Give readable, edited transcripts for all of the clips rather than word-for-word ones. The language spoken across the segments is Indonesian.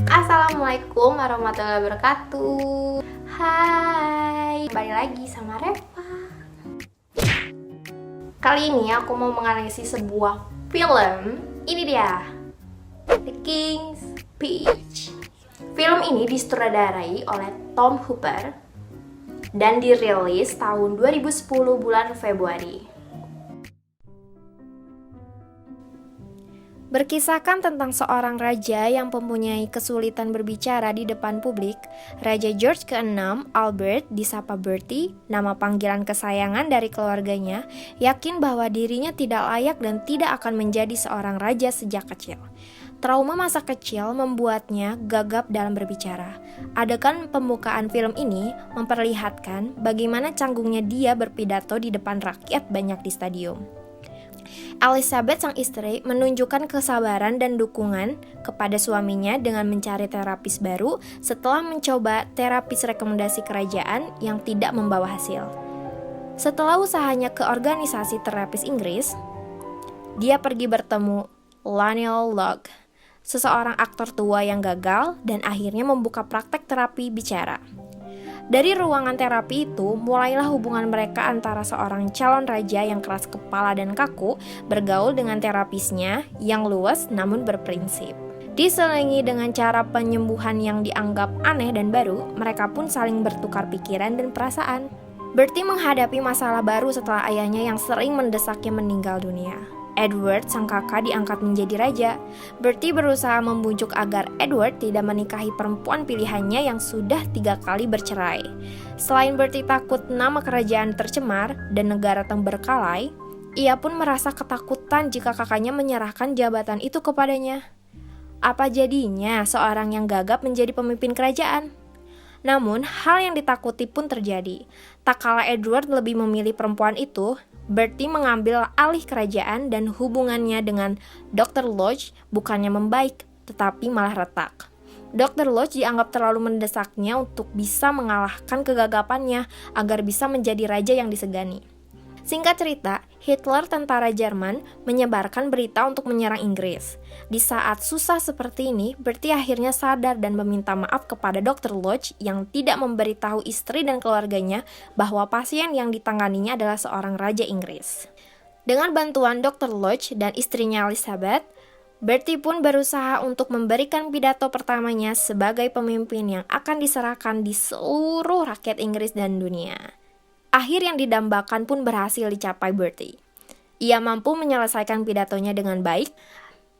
Assalamualaikum warahmatullahi wabarakatuh. Hai, kembali lagi sama Reva. Kali ini aku mau menganalisis sebuah film. Ini dia, The King's Speech. Film ini disutradarai oleh Tom Hooper dan dirilis tahun 2010 bulan Februari. Berkisahkan tentang seorang raja yang mempunyai kesulitan berbicara di depan publik. Raja George ke-6, Albert, disapa Bertie, nama panggilan kesayangan dari keluarganya, yakin bahwa dirinya tidak layak dan tidak akan menjadi seorang raja sejak kecil. Trauma masa kecil membuatnya gagap dalam berbicara. Adegan pembukaan film ini memperlihatkan bagaimana canggungnya dia berpidato di depan rakyat banyak di stadium. Elizabeth, sang istri, menunjukkan kesabaran dan dukungan kepada suaminya dengan mencari terapis baru setelah mencoba terapis rekomendasi kerajaan yang tidak membawa hasil. Setelah usahanya ke organisasi terapis Inggris, dia pergi bertemu Lionel Locke, seseorang aktor tua yang gagal dan akhirnya membuka praktek terapi bicara. Dari ruangan terapi itu, mulailah hubungan mereka antara seorang calon raja yang keras kepala dan kaku bergaul dengan terapisnya yang luas namun berprinsip. Diselingi dengan cara penyembuhan yang dianggap aneh dan baru, mereka pun saling bertukar pikiran dan perasaan. Bertie menghadapi masalah baru setelah ayahnya yang sering mendesaknya meninggal dunia. Edward, sang kakak, diangkat menjadi raja. Bertie berusaha membujuk agar Edward tidak menikahi perempuan pilihannya yang sudah 3 kali bercerai. Selain Bertie takut nama kerajaan tercemar dan negara berkelahi, ia pun merasa ketakutan jika kakaknya menyerahkan jabatan itu kepadanya. Apa jadinya seorang yang gagap menjadi pemimpin kerajaan? Namun, hal yang ditakuti pun terjadi. Tak kala Edward lebih memilih perempuan itu, Bertie mengambil alih kerajaan dan hubungannya dengan Dr. Lodge bukannya membaik, tetapi malah retak. Dr. Lodge dianggap terlalu mendesaknya untuk bisa mengalahkan kegagapannya agar bisa menjadi raja yang disegani. Singkat cerita, Hitler, tentara Jerman, menyebarkan berita untuk menyerang Inggris. Di saat susah seperti ini, Bertie akhirnya sadar dan meminta maaf kepada Dr. Lodge yang tidak memberitahu istri dan keluarganya bahwa pasien yang ditanganinya adalah seorang raja Inggris. Dengan bantuan Dr. Lodge dan istrinya Elizabeth, Bertie pun berusaha untuk memberikan pidato pertamanya sebagai pemimpin yang akan diserahkan di seluruh rakyat Inggris dan dunia. Akhir yang didambakan pun berhasil dicapai Bertie. Ia mampu menyelesaikan pidatonya dengan baik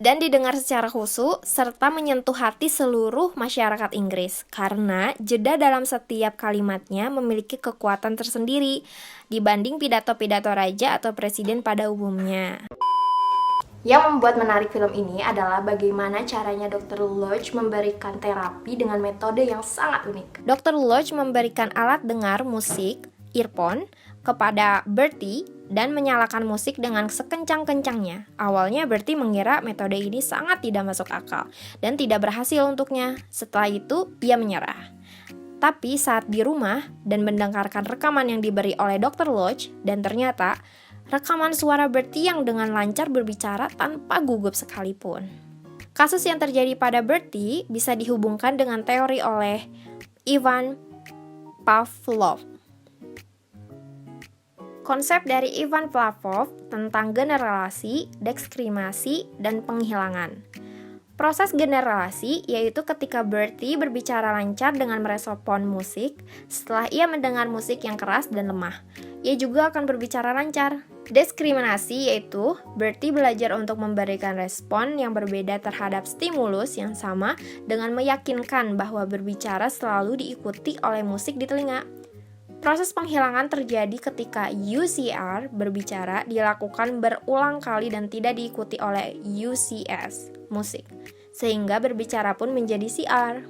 dan didengar secara khusyuk serta menyentuh hati seluruh masyarakat Inggris karena jeda dalam setiap kalimatnya memiliki kekuatan tersendiri dibanding pidato-pidato raja atau presiden pada umumnya. Yang membuat menarik film ini adalah bagaimana caranya Dr. Lodge memberikan terapi dengan metode yang sangat unik. Dr. Lodge memberikan alat dengar musik earphone kepada Bertie dan menyalakan musik dengan sekencang-kencangnya. Awalnya Bertie mengira metode ini sangat tidak masuk akal dan tidak berhasil untuknya. Setelah itu, ia menyerah. Tapi saat di rumah dan mendengarkan rekaman yang diberi oleh Dr. Lodge, dan ternyata rekaman suara Bertie yang dengan lancar berbicara tanpa gugup sekalipun. Kasus yang terjadi pada Bertie bisa dihubungkan dengan teori oleh Ivan Pavlov. Konsep dari Ivan Pavlov tentang generalisasi, diskriminasi, dan penghilangan. Proses generalisasi yaitu ketika Bertie berbicara lancar dengan merespon musik setelah ia mendengar musik yang keras dan lemah. Ia juga akan berbicara lancar. Diskriminasi yaitu Bertie belajar untuk memberikan respon yang berbeda terhadap stimulus yang sama dengan meyakinkan bahwa berbicara selalu diikuti oleh musik di telinga. Proses penghilangan terjadi ketika UCR berbicara dilakukan berulang kali dan tidak diikuti oleh UCS, musik, sehingga berbicara pun menjadi CR.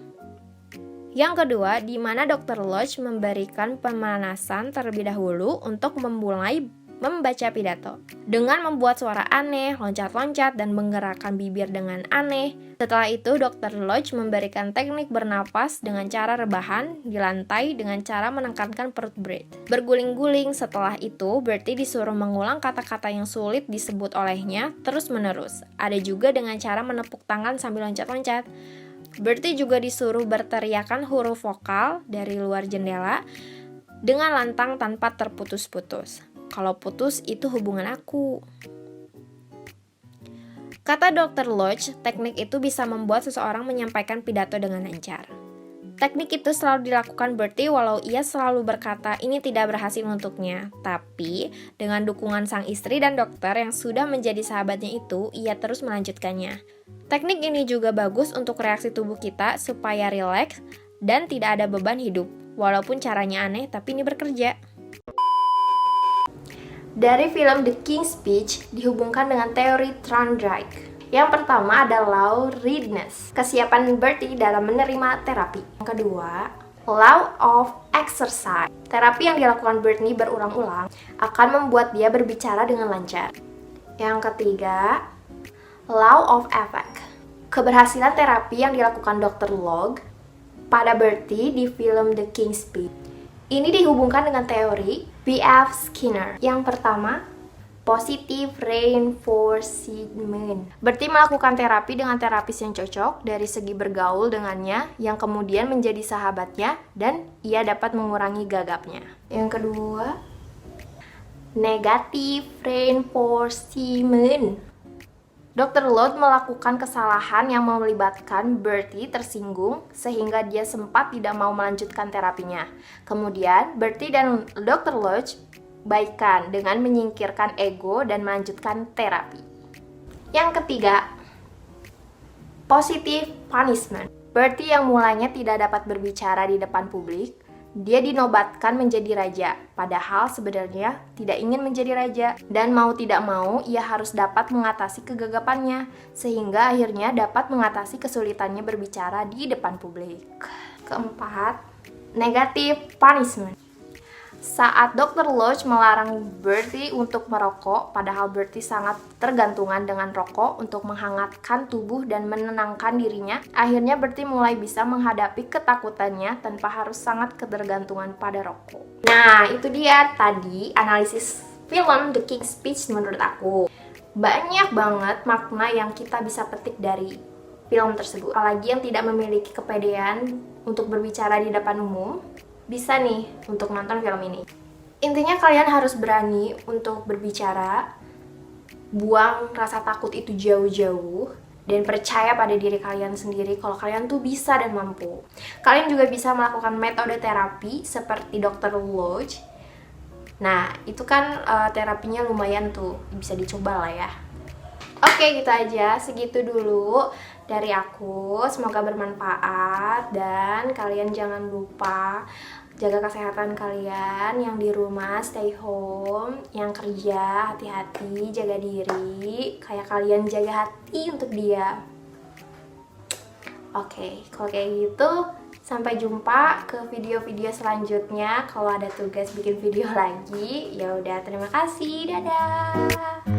Yang kedua, di mana Dr. Lodge memberikan pemanasan terlebih dahulu untuk memulai membaca pidato dengan membuat suara aneh, loncat-loncat, dan menggerakkan bibir dengan aneh. Setelah itu, Dr. Lodge memberikan teknik bernapas dengan cara rebahan di lantai dengan cara menekankan perut Bertie berguling-guling. Setelah itu, Bertie disuruh mengulang kata-kata yang sulit disebut olehnya terus-menerus. Ada juga dengan cara menepuk tangan sambil loncat-loncat. Bertie juga disuruh berteriakan huruf vokal dari luar jendela dengan lantang tanpa terputus-putus. Kalau putus itu hubungan aku. Kata Dr. Lodge, teknik itu bisa membuat seseorang menyampaikan pidato dengan lancar. Teknik itu selalu dilakukan Bertie walau ia selalu berkata ini tidak berhasil untuknya. Tapi, dengan dukungan sang istri dan dokter yang sudah menjadi sahabatnya itu, ia terus melanjutkannya. Teknik ini juga bagus untuk reaksi tubuh kita supaya rileks dan tidak ada beban hidup. Walaupun caranya aneh, tapi ini bekerja. Dari film The King's Speech dihubungkan dengan teori Thorndike. Yang pertama ada law readiness, kesiapan Bertie dalam menerima terapi. Yang kedua, law of exercise. Terapi yang dilakukan Bertie berulang-ulang akan membuat dia berbicara dengan lancar. Yang ketiga, law of effect. Keberhasilan terapi yang dilakukan Dr. Lodge pada Bertie di film The King's Speech. Ini dihubungkan dengan teori B.F. Skinner. Yang pertama, positive reinforcement. Bertie melakukan terapi dengan terapis yang cocok dari segi bergaul dengannya, yang kemudian menjadi sahabatnya dan ia dapat mengurangi gagapnya. Yang kedua, negative reinforcement. Dr. Lodge melakukan kesalahan yang melibatkan Bertie tersinggung sehingga dia sempat tidak mau melanjutkan terapinya. Kemudian, Bertie dan Dr. Lodge baikan dengan menyingkirkan ego dan melanjutkan terapi. Yang ketiga, positive punishment. Bertie yang mulanya tidak dapat berbicara di depan publik, dia dinobatkan menjadi raja, padahal sebenarnya tidak ingin menjadi raja. Dan mau tidak mau, ia harus dapat mengatasi kegagapannya, sehingga akhirnya dapat mengatasi kesulitannya berbicara di depan publik. Keempat, negative punishment. Saat Dr. Lodge melarang Bertie untuk merokok, padahal Bertie sangat tergantungan dengan rokok untuk menghangatkan tubuh dan menenangkan dirinya, akhirnya Bertie mulai bisa menghadapi ketakutannya tanpa harus sangat ketergantungan pada rokok. Nah, itu dia tadi analisis film The King's Speech menurut aku. Banyak banget makna yang kita bisa petik dari film tersebut. Apalagi yang tidak memiliki kepedean untuk berbicara di depan umum, bisa nih untuk nonton film ini. Intinya kalian harus berani untuk berbicara, buang rasa takut itu jauh-jauh, dan percaya pada diri kalian sendiri kalau kalian tuh bisa dan mampu. Kalian juga bisa melakukan metode terapi seperti Dr. Lodge. Nah, itu kan terapinya lumayan tuh, bisa dicoba lah ya. Oke, gitu aja, segitu dulu dari aku. Semoga bermanfaat dan kalian jangan lupa jaga kesehatan kalian, yang di rumah stay home, yang kerja hati-hati, jaga diri kayak kalian jaga hati untuk dia. Oke, kalau kayak gitu sampai jumpa ke video-video selanjutnya. Kalau ada tugas bikin video lagi, ya udah, terima kasih, dadah.